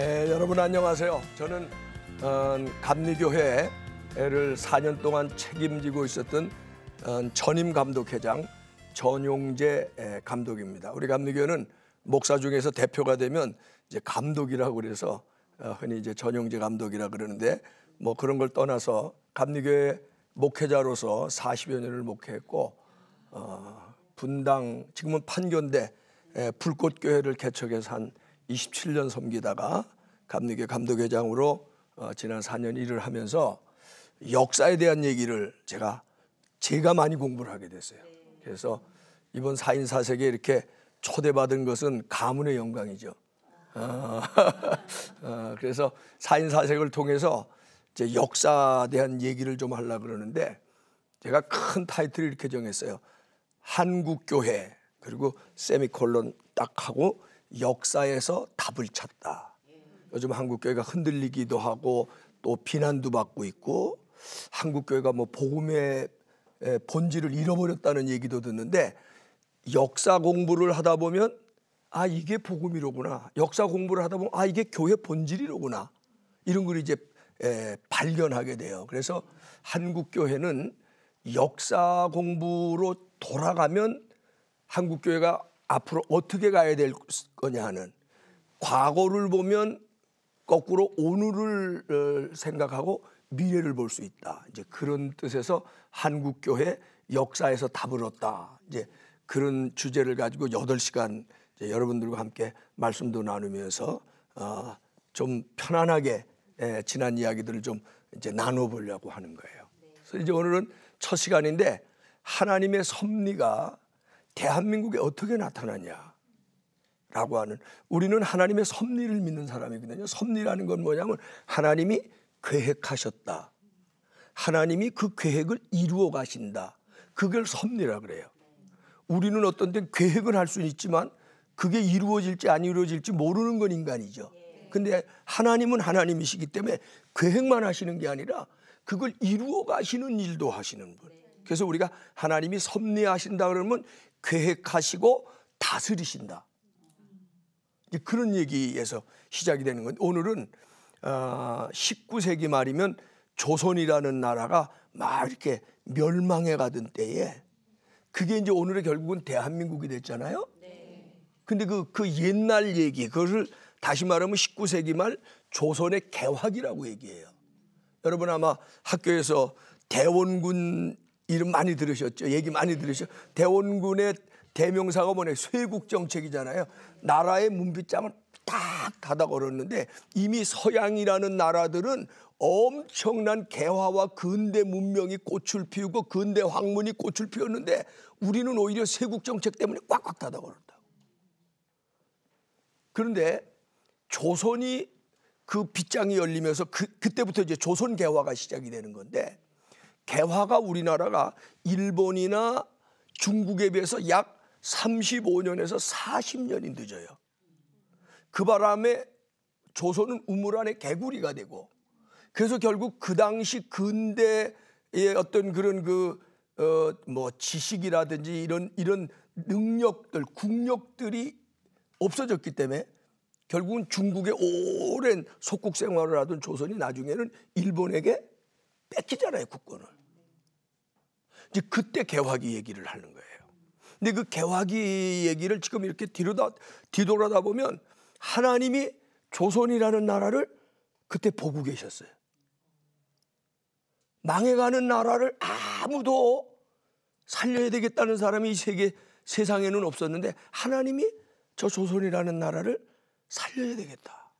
여러분 안녕하세요. 저는 감리교회를 4년 동안 책임지고 있었던 전임 감독회장 전용재 감독입니다. 우리 감리교회는 목사 중에서 대표가 되면 이제 감독이라고 그래서 흔히 이제 전용재 감독이라 그러는데, 뭐 그런 걸 떠나서 감리교회 목회자로서 40여 년을 목회했고, 분당 지금은 판교인데 불꽃교회를 개척해서 한 27년 섬기다가 감리교회 감독회장으로 지난 4년 일을 하면서 역사에 대한 얘기를 제가 많이 공부를 하게 됐어요. 그래서 이번 4인 4색에 이렇게 초대받은 것은 가문의 영광이죠. 그래서 4인 4색을 통해서 이제 역사에 대한 얘기를 좀 하려고 그러는데, 제가 큰 타이틀을 이렇게 정했어요. 한국교회, 그리고 세미콜론 딱 하고 역사에서 답을 찾다. 요즘 한국교회가 흔들리기도 하고 또 비난도 받고 있고, 한국교회가 뭐 복음의 본질을 잃어버렸다는 얘기도 듣는데, 역사 공부를 하다 보면 이게 복음이로구나, 역사 공부를 하다 보면 이게 교회 본질이로구나, 이런 걸 이제 발견하게 돼요. 그래서 한국교회는 역사 공부로 돌아가면 한국교회가 앞으로 어떻게 가야 될 거냐 하는, 과거를 보면 거꾸로 오늘을 생각하고 미래를 볼 수 있다, 이제 그런 뜻에서 한국교회 역사에서 답을 얻다, 이제 그런 주제를 가지고 8시간 이제 여러분들과 함께 말씀도 나누면서 좀 편안하게 지난 이야기들을 좀 이제 나눠보려고 하는 거예요. 그래서 이제 오늘은 첫 시간인데, 하나님의 섭리가 대한민국에 어떻게 나타나냐라고 하는, 우리는 하나님의 섭리를 믿는 사람이거든요. 섭리라는 건 뭐냐면 하나님이 계획하셨다, 하나님이 그 계획을 이루어 가신다, 그걸 섭리라 그래요. 우리는 어떤 때 계획을 할 수는 있지만 그게 이루어질지 안 이루어질지 모르는 건 인간이죠. 근데 하나님은 하나님이시기 때문에 계획만 하시는 게 아니라 그걸 이루어 가시는 일도 하시는 분. 그래서 우리가 하나님이 섭리하신다 그러면 계획하시고 다스리신다, 그런 얘기에서 시작이 되는 건데, 오늘은 19세기 말이면 조선이라는 나라가 막 이렇게 멸망해 가던 때에, 그게 이제 오늘의 결국은 대한민국이 됐잖아요. 근데 그 옛날 얘기, 그것을 다시 말하면 19세기 말 조선의 개화기라고 얘기해요. 여러분 아마 학교에서 대원군 이름 많이 들으셨죠? 얘기 많이 들으셨죠? 대원군의 대명사가 뭐냐, 쇄국정책이잖아요. 나라의 문빗장을 딱 닫아 걸었는데, 이미 서양이라는 나라들은 엄청난 개화와 근대 문명이 꽃을 피우고 근대 학문이 꽃을 피웠는데, 우리는 오히려 쇄국정책 때문에 꽉꽉 닫아 걸었다. 그런데 조선이 그 빗장이 열리면서 그때부터 이제 조선 개화가 시작이 되는 건데, 개화가 우리나라가 일본이나 중국에 비해서 약 35년에서 40년이 늦어요. 그 바람에 조선은 우물 안에 개구리가 되고, 그래서 결국 그 당시 근대의 어떤 그런 뭐 지식이라든지 이런 능력들, 국력들이 없어졌기 때문에 결국은 중국의 오랜 속국 생활을 하던 조선이 나중에는 일본에게 뺏기잖아요, 국권을. 이제 그때 개화기 얘기를 하는 거예요. 근데 그 개화기 얘기를 지금 이렇게 뒤돌아다 보면 하나님이 조선이라는 나라를 그때 보고 계셨어요. 망해가는 나라를 아무도 살려야 되겠다는 사람이 이 세상에는 없었는데, 하나님이 저 조선이라는 나라를 살려야 되겠다.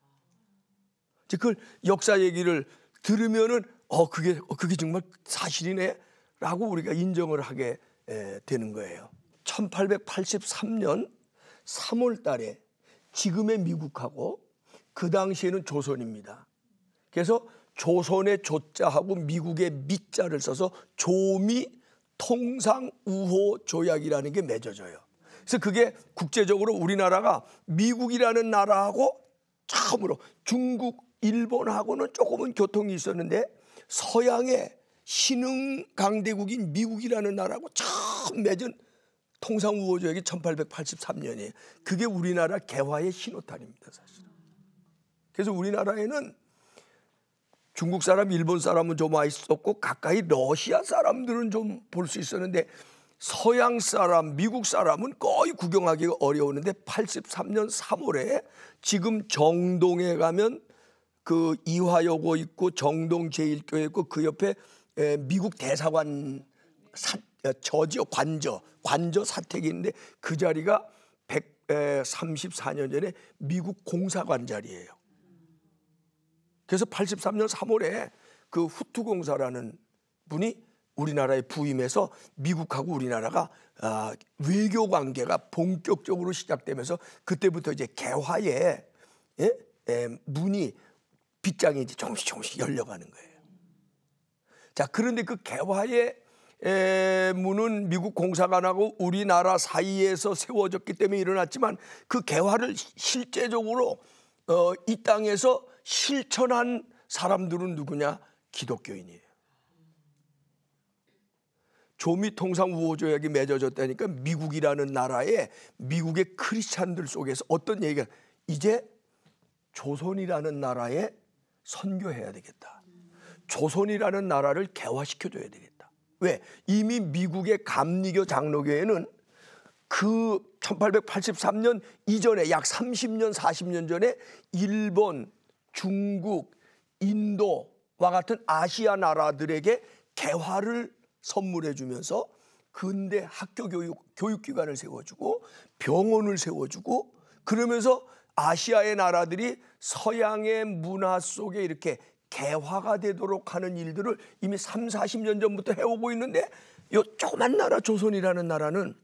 이제 그 역사 얘기를 들으면은 그게 정말 사실이네 라고 우리가 인정을 하게 되는 거예요. 1883년 3월 달에 지금의 미국하고 그 당시에는 조선입니다. 그래서 조선의 조자하고 미국의 미자를 써서 조미 통상우호 조약이라는 게 맺어져요. 그래서 그게 국제적으로 우리나라가 미국이라는 나라하고 처음으로, 중국, 일본하고는 조금은 교통이 있었는데 서양의 신흥 강대국인 미국이라는 나라하고 처음 맺은 통상우호 조약이 1883년이에요. 그게 우리나라 개화의 신호탄입니다, 사실은. 그래서 우리나라에는 중국 사람, 일본 사람은 좀 와 있었고 가까이 러시아 사람들은 좀 볼 수 있었는데 서양 사람, 미국 사람은 거의 구경하기가 어려웠는데 83년 3월에 지금 정동에 가면 그 이화여고 있고 정동 제1교회 있고 그 옆에 미국 대사관 저지요, 관저 사택이 있는데 그 자리가 134년 전에 미국 공사관 자리예요. 그래서 83년 3월에 그 후투공사라는 분이 우리나라에 부임해서 미국하고 우리나라가 외교 관계가 본격적으로 시작되면서 그때부터 이제 개화의 문이 빗장이 이제 조금씩 열려가는 거예요. 자, 그런데 그 개화의 문은 미국 공사관하고 우리나라 사이에서 세워졌기 때문에 일어났지만 그 개화를 실제적으로 이 땅에서 실천한 사람들은 누구냐? 기독교인이에요. 조미통상 우호조약이 맺어졌다니까 미국이라는 나라에 미국의 크리스찬들 속에서 어떤 얘기가 이제 조선이라는 나라에 선교해야 되겠다. 조선이라는 나라를 개화시켜줘야 되겠다. 왜? 이미 미국의 감리교 장로교회는 그 1883년 이전에 약 30년 40년 전에 일본, 중국, 인도와 같은 아시아 나라들에게 개화를 선물해 주면서 근대 학교 교육기관을 세워주고 병원을 세워주고 그러면서 아시아의 나라들이 서양의 문화 속에 이렇게 개화가 되도록 하는 일들을 이미 3, 40년 전부터 해오고 있는데 이 조그만 나라 조선이라는 나라는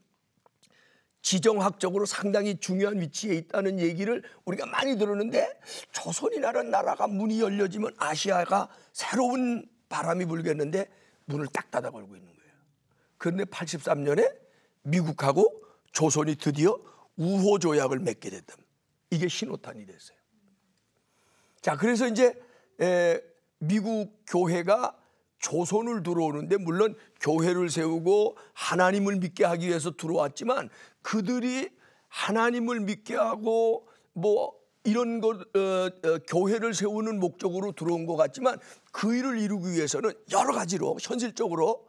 지정학적으로 상당히 중요한 위치에 있다는 얘기를 우리가 많이 들었는데 조선이라는 나라가 문이 열려지면 아시아가 새로운 바람이 불겠는데 문을 딱 닫아 걸고 있는 거예요. 그런데 83년에 미국하고 조선이 드디어 우호조약을 맺게 됐다. 이게 신호탄이 됐어요. 자, 그래서 이제 미국 교회가 조선을 들어오는데 물론 교회를 세우고 하나님을 믿게 하기 위해서 들어왔지만 그들이 하나님을 믿게 하고 뭐 이런 것 교회를 세우는 목적으로 들어온 것 같지만 그 일을 이루기 위해서는 여러 가지로 현실적으로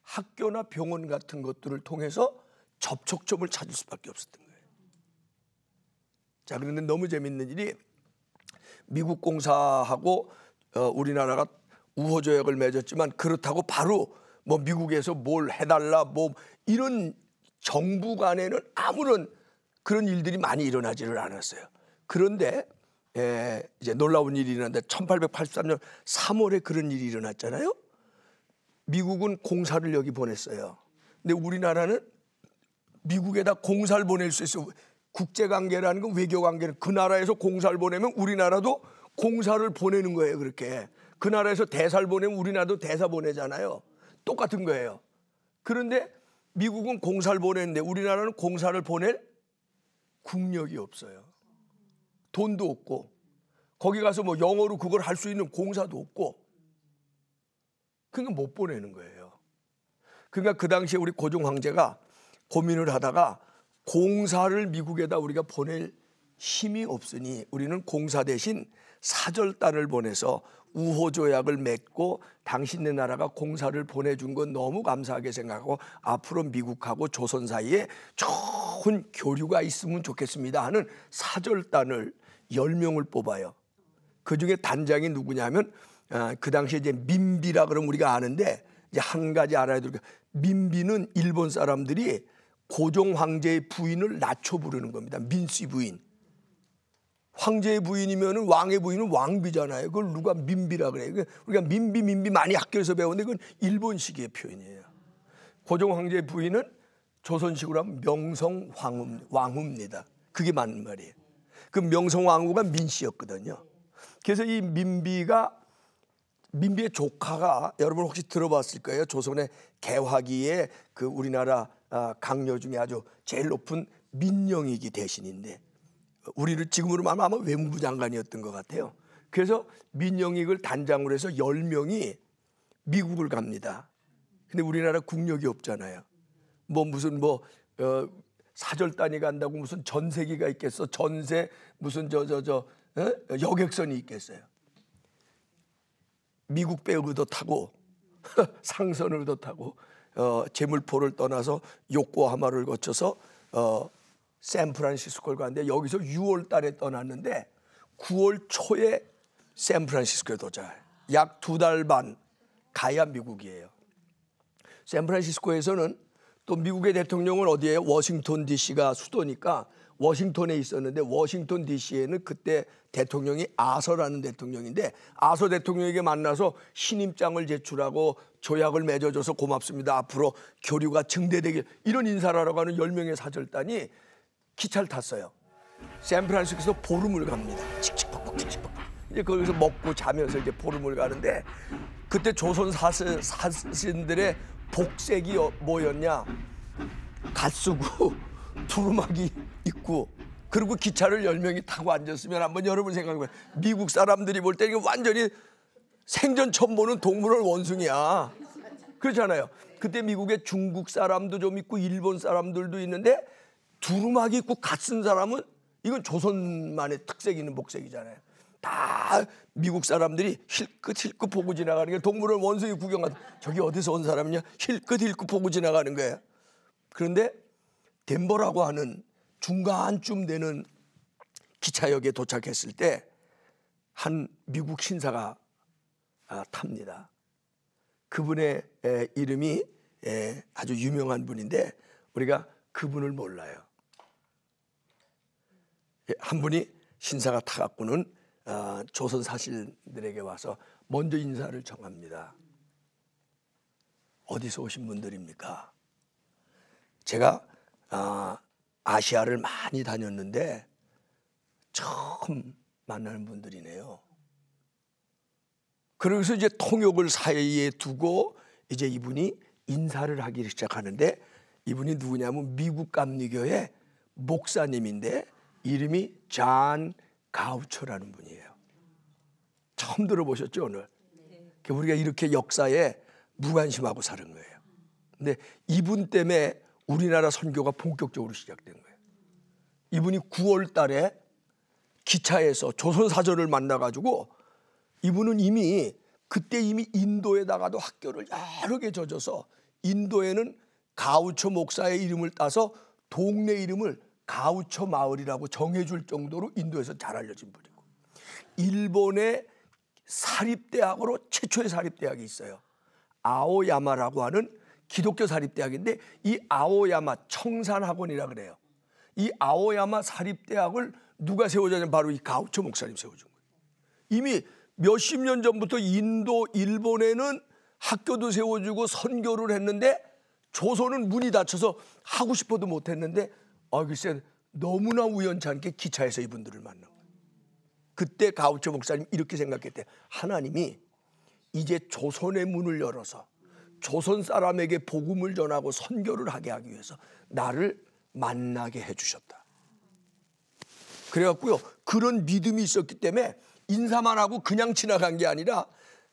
학교나 병원 같은 것들을 통해서 접촉점을 찾을 수밖에 없었던 거예요. 자, 그런데 너무 재밌는 일이 미국 공사하고 우리나라가 우호조약을 맺었지만 그렇다고 바로 뭐 미국에서 뭘 해달라 뭐 이런 정부 간에는 아무런 그런 일들이 많이 일어나지를 않았어요. 그런데 이제 놀라운 일이 일어났는데 1883년 3월에 그런 일이 일어났잖아요. 미국은 공사를 여기 보냈어요. 근데 우리나라는 미국에다 공사를 보낼 수 있어요. 국제관계라는 건 외교관계는 그 나라에서 공사를 보내면 우리나라도 공사를 보내는 거예요. 그렇게 그 나라에서 대사를 보내면 우리나라도 대사 보내잖아요. 똑같은 거예요. 그런데 미국은 공사를 보내는데 우리나라는 공사를 보낼 국력이 없어요. 돈도 없고 거기 가서 뭐 영어로 그걸 할 수 있는 공사도 없고 그러니까 못 보내는 거예요. 그러니까 그 당시에 우리 고종 황제가 고민을 하다가 공사를 미국에다 우리가 보낼 힘이 없으니 우리는 공사 대신 사절단을 보내서 우호조약을 맺고 당신네 나라가 공사를 보내준 건 너무 감사하게 생각하고 앞으로 미국하고 조선 사이에 좋은 교류가 있으면 좋겠습니다 하는 사절단을 10명을 뽑아요. 그중에 단장이 누구냐면 그 당시에 이제 민비라 그러면 우리가 아는데 이제 한 가지 알아야 될 게 민비는 일본 사람들이 고종 황제의 부인을 낮춰 부르는 겁니다. 민씨 부인. 황제의 부인이면은 왕의 부인은 왕비잖아요. 그걸 누가 민비라 그래요. 우리가 민비 많이 학교에서 배웠는데 그건 일본식의 표현이에요. 고종 황제의 부인은 조선식으로 하면 명성왕후입니다. 그게 맞는 말이에요. 그 명성왕후가 민씨였거든요. 그래서 이 민비의 조카가 여러분 혹시 들어봤을 거예요. 조선의 개화기에 그 우리나라 강요 중에 아주 제일 높은 민영익이 대신인데 우리를 지금으로 말하면 아마 외무부 장관이었던 것 같아요. 그래서 민영익을 단장으로 해서 10명이 미국을 갑니다. 근데 우리나라 국력이 없잖아요. 뭐 무슨 사절단이 간다고 무슨 전세기가 있겠어. 전세 무슨 여객선이 있겠어요. 미국 배 의도타고 상선 의도타고 제물포를 떠나서 요코하마를 거쳐서 샌프란시스코를 가는데 여기서 6월 달에 떠났는데 9월 초에 샌프란시스코에 도착해요. 약 2달 반 가야 미국이에요. 샌프란시스코에서는 또 미국의 대통령은 어디에요? 워싱턴 DC가 수도니까 워싱턴에 있었는데 워싱턴 DC에는 그때 대통령이 아서라는 대통령인데 아서 대통령에게 만나서 신임장을 제출하고 조약을 맺어줘서 고맙습니다. 앞으로 교류가 증대되길 이런 인사를 하러 가는 10명의 사절단이 기차를 탔어요. 샌프란시스코에서 보름을 갑니다. 칙칙폭폭 칙칙폭폭. 이제 거기서 먹고 자면서 이제 보름을 가는데 그때 조선 사신들의 복색이 뭐였냐? 갓 쓰고 두루마기 입고 그리고 기차를 10명이 타고 앉았으면 한번 여러분 생각해봐요. 미국 사람들이 볼 때 이게 완전히 생전 처음 보는 동물원 원숭이야. 그렇잖아요. 그때 미국에 중국 사람도 좀 있고 일본 사람들도 있는데 두루마기 입고 갓 쓴 사람은 이건 조선만의 특색 있는 복색이잖아요. 다 미국 사람들이 힐끗힐끗 보고 지나가는 게 동물원 원숭이 구경하다 저기 어디서 온 사람이냐 힐끗힐끗 보고 지나가는 거예요. 그런데 덴버라고 하는 중간쯤 되는 기차역에 도착했을 때 한 미국 신사가 탑니다. 그분의 이름이 아주 유명한 분인데 우리가 그분을 몰라요. 한 분이 신사가 타갖고는 조선 사신들에게 와서 먼저 인사를 정합니다. 어디서 오신 분들입니까? 제가 아시아를 많이 다녔는데 처음 만나는 분들이네요. 그래서 이제 통역을 사이에 두고 이제 이분이 인사를 하기 시작하는데 이분이 누구냐면 미국 감리교의 목사님인데 이름이 잔 가우처라는 분이에요. 처음 들어보셨죠 오늘? 우리가 이렇게 역사에 무관심하고 사는 거예요. 근데 이분 때문에 우리나라 선교가 본격적으로 시작된 거예요. 이분이 9월 달에 기차에서 조선사절을 만나가지고 이분은 그때 이미 인도에다가도 학교를 여러 개 져줘서 인도에는 가우처 목사의 이름을 따서 동네 이름을 가우처 마을이라고 정해줄 정도로 인도에서 잘 알려진 분이고 일본의 사립대학으로 최초의 사립대학이 있어요. 아오야마라고 하는 기독교 사립대학인데 이 아오야마 청산학원이라 그래요. 이 아오야마 사립대학을 누가 세워줬냐면 바로 이 가우처 목사님 세워준 거예요. 이미 몇십 년 전부터 인도, 일본에는 학교도 세워주고 선교를 했는데 조선은 문이 닫혀서 하고 싶어도 못했는데 글쎄 너무나 우연찮게 기차에서 이분들을 만난 거예요. 그때 가우처 목사님 이렇게 생각했대. 하나님이 이제 조선의 문을 열어서 조선 사람에게 복음을 전하고 선교를 하게 하기 위해서 나를 만나게 해주셨다. 그래갖고요 그런 믿음이 있었기 때문에 인사만 하고 그냥 지나간 게 아니라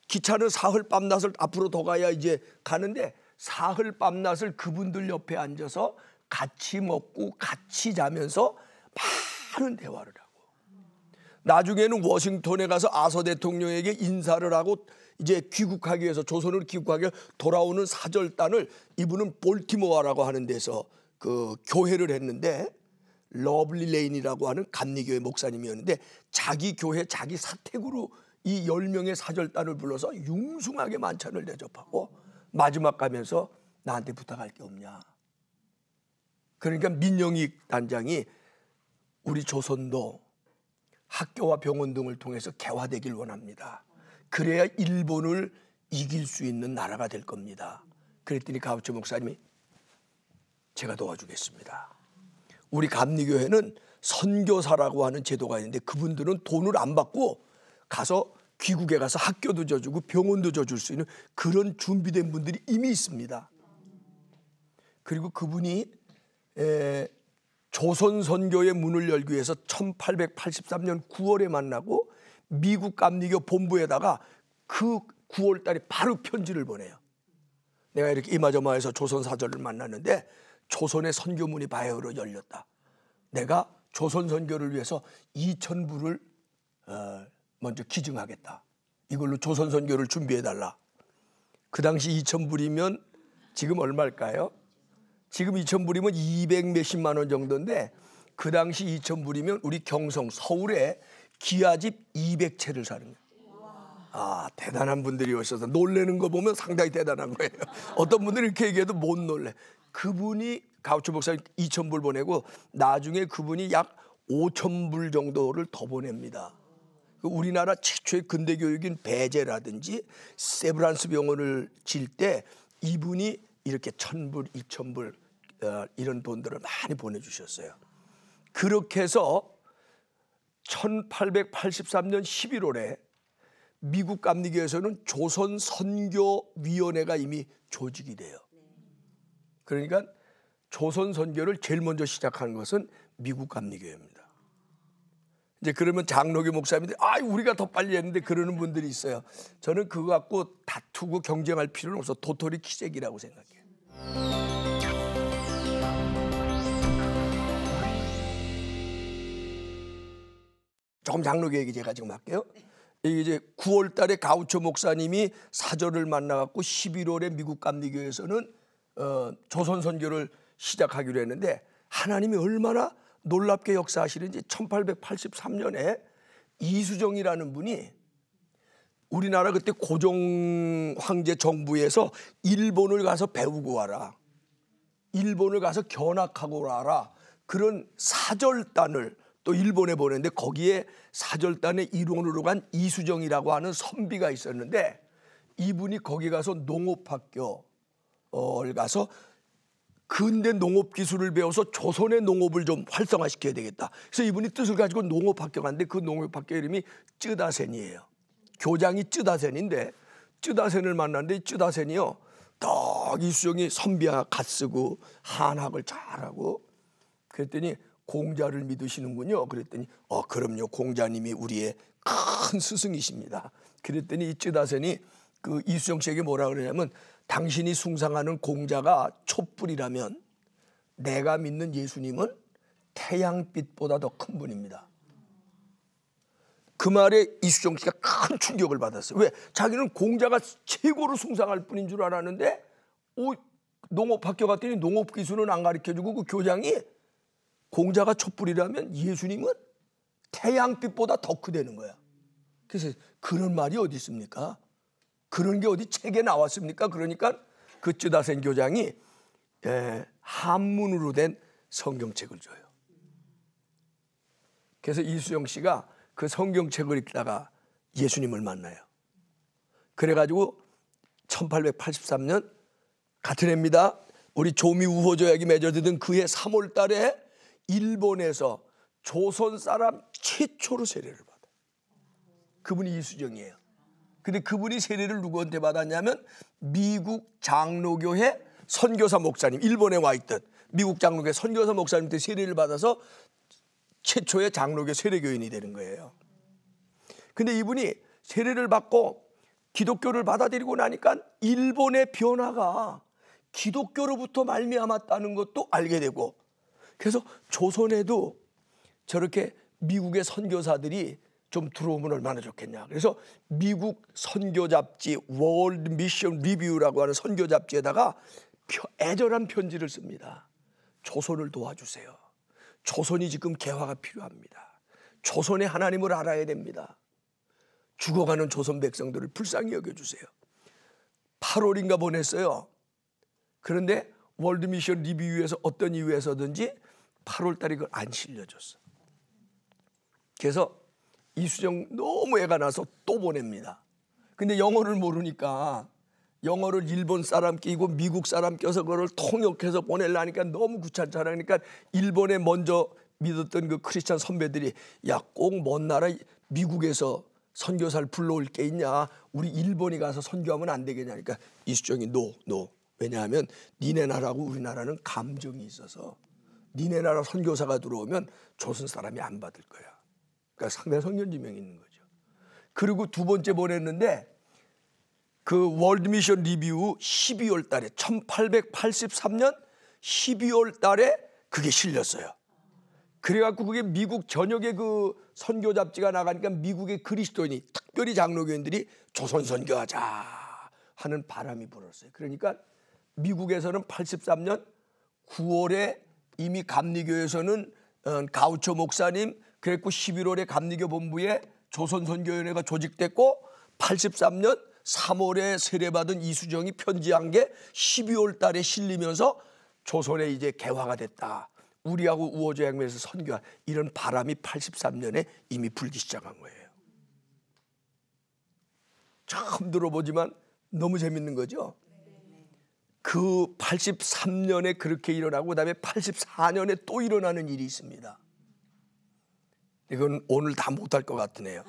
기차는 사흘 밤낮을 앞으로 더 가야 이제 가는데 사흘 밤낮을 그분들 옆에 앉아서 같이 먹고 같이 자면서 많은 대화를 하고 나중에는 워싱턴에 가서 아서 대통령에게 인사를 하고 이제 귀국하기 위해서 조선으로 귀국하기 위해서 돌아오는 사절단을 이분은 볼티모어라고 하는 데서 그 교회를 했는데 러블리 레인이라고 하는 감리교회 목사님이었는데 자기 교회 자기 사택으로 이 10명의 사절단을 불러서 융숭하게 만찬을 대접하고 마지막 가면서 나한테 부탁할 게 없냐. 그러니까 민영익 단장이 우리 조선도 학교와 병원 등을 통해서 개화되길 원합니다. 그래야 일본을 이길 수 있는 나라가 될 겁니다. 그랬더니 가우처 목사님이 제가 도와주겠습니다. 우리 감리교회는 선교사라고 하는 제도가 있는데 그분들은 돈을 안 받고 가서 귀국에 가서 학교도 져주고 병원도 져줄 수 있는 그런 준비된 분들이 이미 있습니다. 그리고 그분이 조선 선교의 문을 열기 위해서 1883년 9월에 만나고 미국 감리교 본부에다가 그 9월 달에 바로 편지를 보내요. 내가 이렇게 이마저마해서 조선 사절을 만났는데 조선의 선교문이 바야흐로 열렸다. 내가 조선 선교를 위해서 2,000불을 먼저 기증하겠다. 이걸로 조선 선교를 준비해달라. 그 당시 2,000불이면 지금 얼마일까요? 지금 2,000불이면 200 몇십만 원 정도인데 그 당시 2,000불이면 우리 경성 서울에 기아집 200채를 사는 거예요. 아, 대단한 분들이 오셔서 놀래는 거 보면 상당히 대단한 거예요. 어떤 분들이 이렇게 얘기해도 못 놀래. 그분이 가우초 목사님 2,000불 보내고 나중에 그분이 약 5,000불 정도를 더 보냅니다. 우리나라 최초의 근대 교육인 배제라든지 세브란스 병원을 질 때 이분이 이렇게 1,000불, 2,000불 이런 돈들을 많이 보내주셨어요. 그렇게 해서 1883년 11월에 미국 감리교에서는 조선 선교위원회가 이미 조직이 돼요. 그러니까 조선 선교를 제일 먼저 시작한 것은 미국 감리교회입니다. 이제 그러면 장로교 목사님들이 우리가 더 빨리 했는데 그러는 분들이 있어요. 저는 그거 갖고 다투고 경쟁할 필요는 없어. 도토리 키재기라고 생각해요. 조금 장로교 얘기 제가 지금 할게요. 이게 이제 9월 달에 가우초 목사님이 사절을 만나갖고 11월에 미국 감리교에서는 조선 선교를 시작하기로 했는데 하나님이 얼마나 놀랍게 역사하시는지 1883년에 이수정이라는 분이 우리나라 그때 고종 황제 정부에서 일본을 가서 배우고 와라. 일본을 가서 견학하고 와라. 그런 사절단을 또 일본에 보냈는데 거기에 사절단의 일원으로 간 이수정이라고 하는 선비가 있었는데 이분이 거기 가서 농업학교를 가서 근대 농업 기술을 배워서 조선의 농업을 좀 활성화시켜야 되겠다. 그래서 이분이 뜻을 가지고 농업학교 갔는데 그 농업학교 이름이 쯔다센이에요. 교장이 쯔다센인데 쯔다센을 만났는데 쯔다센이요. 딱 이수정이 선비와 갓쓰고 한학을 잘하고 그랬더니 공자를 믿으시는군요. 그랬더니 그럼요. 공자님이 우리의 큰 스승이십니다. 그랬더니 이 쯔다센이 그 이수정 씨에게 뭐라 그러냐면 당신이 숭상하는 공자가 촛불이라면 내가 믿는 예수님은 태양빛보다 더 큰 분입니다. 그 말에 이수정 씨가 큰 충격을 받았어요. 왜? 자기는 공자가 최고로 숭상할 뿐인 줄 알았는데 농업학교 갔더니 농업기술은 안 가르쳐주고 그 교장이 공자가 촛불이라면 예수님은 태양빛보다 더 크다는 거야. 그래서 그런 말이 어디 있습니까? 그런 게 어디 책에 나왔습니까? 그러니까 그 쯔다센 교장이 한문으로 된 성경책을 줘요. 그래서 이수정 씨가 그 성경책을 읽다가 예수님을 만나요. 그래가지고 1883년 같은 해입니다. 우리 조미 우호조약이 맺어지던 그해 3월 달에 일본에서 조선 사람 최초로 세례를 받아요. 그분이 이수정이에요. 근데 그분이 세례를 누구한테 받았냐면 미국 장로교회 선교사 목사님, 일본에 와 있던 미국 장로교회 선교사 목사님한테 세례를 받아서 최초의 장로교 세례교인이 되는 거예요. 근데 이분이 세례를 받고 기독교를 받아들이고 나니까 일본의 변화가 기독교로부터 말미암았다는 것도 알게 되고 그래서 조선에도 저렇게 미국의 선교사들이 좀 들어오면 얼마나 좋겠냐. 그래서 미국 선교 잡지 월드 미션 리뷰라고 하는 선교 잡지에다가 애절한 편지를 씁니다. 조선을 도와주세요. 조선이 지금 개화가 필요합니다. 조선의 하나님을 알아야 됩니다. 죽어가는 조선 백성들을 불쌍히 여겨주세요. 8월인가 보냈어요. 그런데 월드 미션 리뷰에서 어떤 이유에서든지 8월 달에 그걸 안 실려줬어. 그래서 이수정 너무 애가 나서 또 보냅니다. 근데 영어를 모르니까 영어를 일본 사람 끼고 미국 사람 껴서 그걸 통역해서 보내려니까 너무 귀찮잖아. 그러니까 일본에 먼저 믿었던 그 크리스찬 선배들이 야, 꼭 먼 나라 미국에서 선교사를 불러올 게 있냐. 우리 일본에 가서 선교하면 안 되겠냐. 그러니까 이수정이 노. 왜냐하면 니네 나라하고 우리나라는 감정이 있어서 니네 나라 선교사가 들어오면 조선 사람이 안 받을 거야. 그러니까 상당히 성견지명이 있는 거죠. 그리고 두 번째 보냈는데 그 월드 미션 리뷰 12월 달에 1883년 12월 달에 그게 실렸어요. 그래갖고 그게 미국 전역에 그 선교 잡지가 나가니까 미국의 그리스도인이 특별히 장로교인들이 조선 선교하자 하는 바람이 불었어요. 그러니까 미국에서는 83년 9월에 이미 감리교에서는 가우초 목사님, 그랬고 11월에 감리교 본부에 조선선교위원회가 조직됐고 83년 3월에 세례받은 이수정이 편지한 게 12월 달에 실리면서 조선에 이제 개화가 됐다. 우리하고 우호조약면에서 선교한 이런 바람이 83년에 이미 불기 시작한 거예요. 처음 들어보지만 너무 재밌는 거죠. 그 83년에 그렇게 일어나고 그다음에 84년에 또 일어나는 일이 있습니다. 이건 오늘 다 못할 것 같으네요.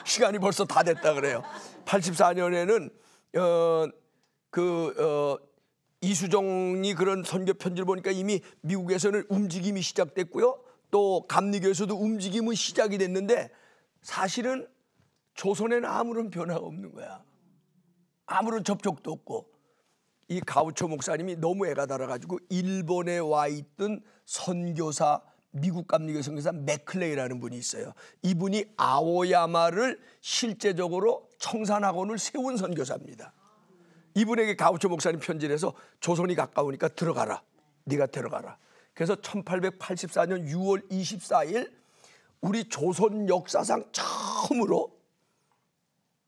시간이 벌써 다 됐다 그래요. 84년에는 이수정이 그런 선교 편지를 보니까 이미 미국에서는 움직임이 시작됐고요. 또 감리교에서도 움직임은 시작이 됐는데 사실은 조선에는 아무런 변화가 없는 거야. 아무런 접촉도 없고. 이 가우초 목사님이 너무 애가 달아가지고 일본에 와 있던 선교사, 미국 감리교 선교사 맥클레이라는 분이 있어요. 이분이 아오야마를 실제적으로 청산학원을 세운 선교사입니다. 이분에게 가우초 목사님 편지를 해서 조선이 가까우니까 들어가라. 네가 들어가라. 그래서 1884년 6월 24일 우리 조선 역사상 처음으로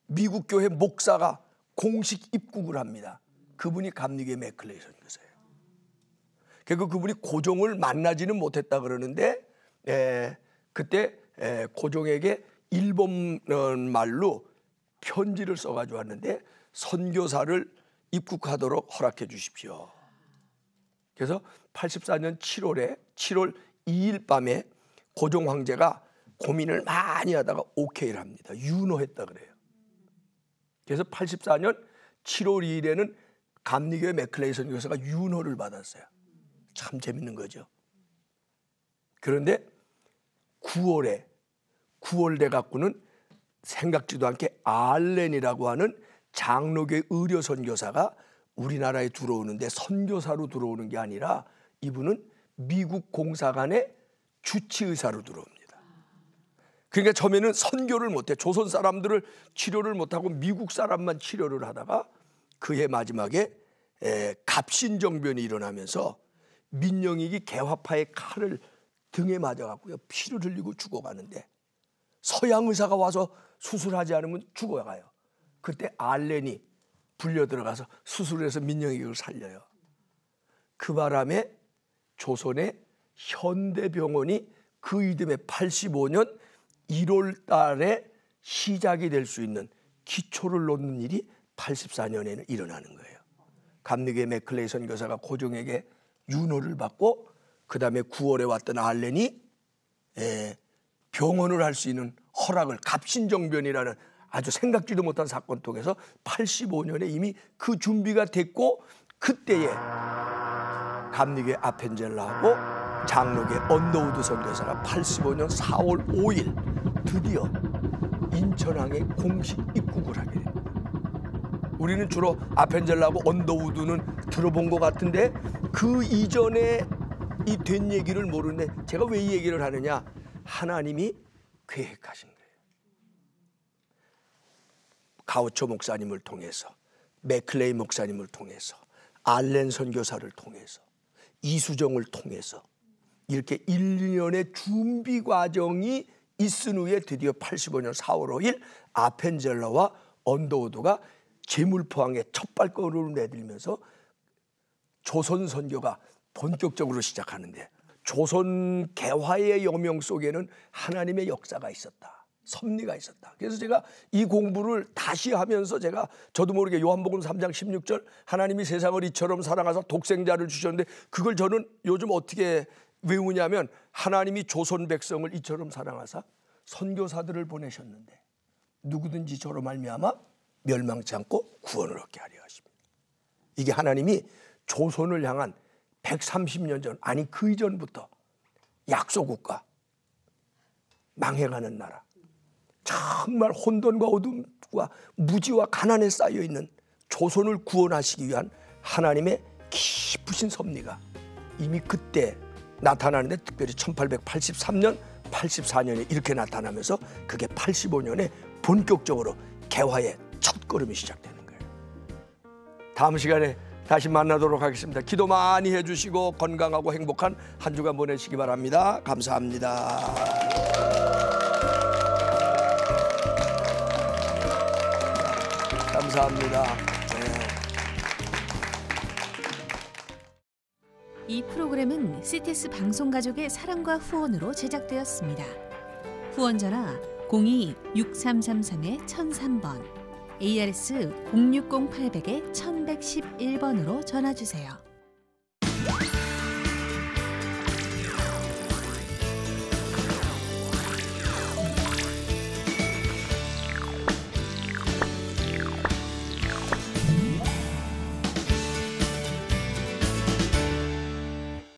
미국 교회 목사가 공식 입국을 합니다. 그분이 감리교의 맥클레이 선교사예요. 그리고 그분이 고종을 만나지는 못했다 그러는데 그때 고종에게 일본 말로 편지를 써가지고 왔는데 선교사를 입국하도록 허락해 주십시오. 그래서 84년 7월 2일 밤에 고종 황제가 고민을 많이 하다가 오케이를 합니다. 윤호했다 그래요. 그래서 84년 7월 2일에는 감리교의 맥클레이 선교사가 윤호를 받았어요. 참 재밌는 거죠. 그런데 9월 돼 갖고는 생각지도 않게 알렌이라고 하는 장로교 의료 선교사가 우리나라에 들어오는데 선교사로 들어오는 게 아니라 이분은 미국 공사관의 주치의사로 들어옵니다. 그러니까 처음에는 선교를 못해. 조선 사람들을 치료를 못하고 미국 사람만 치료를 하다가 그해 마지막에 갑신정변이 일어나면서 민영익이 개화파의 칼을 등에 맞아갖고요 피를 흘리고 죽어가는데 서양 의사가 와서 수술하지 않으면 죽어가요. 그때 알렌이 불려 들어가서 수술해서 민영익을 살려요. 그 바람에 조선의 현대병원이 그 이듬해 85년 1월 달에 시작이 될 수 있는 기초를 놓는 일이 84년에는 일어나는 거예요. 감리교의 맥클레이 선교사가 고종에게 윤호를 받고 그 다음에 9월에 왔던 알렌이 병원을 할 수 있는 허락을 갑신정변이라는 아주 생각지도 못한 사건 통해서 85년에 이미 그 준비가 됐고 그때에 감리교의 아펜젤라하고 장로교의 언더우드 선교사가 85년 4월 5일 드디어 인천항에 공식 입국을 하게 됩니다. 우리는 주로 아펜젤라하고 언더우드는 들어본 것 같은데 그 이전에 이 된 얘기를 모르는데 제가 왜 이 얘기를 하느냐. 하나님이 계획하신 거예요. 가우초 목사님을 통해서 맥클레이 목사님을 통해서 알렌 선교사를 통해서 이수정을 통해서 이렇게 1년의 준비 과정이 있은 후에 드디어 85년 4월 5일 아펜젤러와 언더우드가 제물포항에 첫 발걸음을 내밀면서 조선 선교가 본격적으로 시작하는데 조선 개화의 여명 속에는 하나님의 역사가 있었다. 섭리가 있었다. 그래서 제가 이 공부를 다시 하면서 저도 모르게 요한복음 3장 16절 하나님이 세상을 이처럼 사랑하사 독생자를 주셨는데 그걸 저는 요즘 어떻게 외우냐면 하나님이 조선 백성을 이처럼 사랑하사 선교사들을 보내셨는데 누구든지 저로 말미암아 멸망치 않고 구원을 얻게 하려 하십니다. 이게 하나님이 조선을 향한 130년 전 아니 그 이전부터 약소국가 망해가는 나라 정말 혼돈과 어둠과 무지와 가난에 쌓여있는 조선을 구원하시기 위한 하나님의 깊으신 섭리가 이미 그때 나타나는데 특별히 1883년, 84년에 이렇게 나타나면서 그게 85년에 본격적으로 개화의 첫걸음이 시작되는 거예요. 다음 시간에 다시 만나도록 하겠습니다. 기도 많이 해주시고 건강하고 행복한 한 주간 보내시기 바랍니다. 감사합니다. 감사합니다. 이 프로그램은 CTS 방송가족의 사랑과 후원으로 제작되었습니다. 후원 전화 02-6333-1003번, ARS 060-800-1111번으로 전화주세요.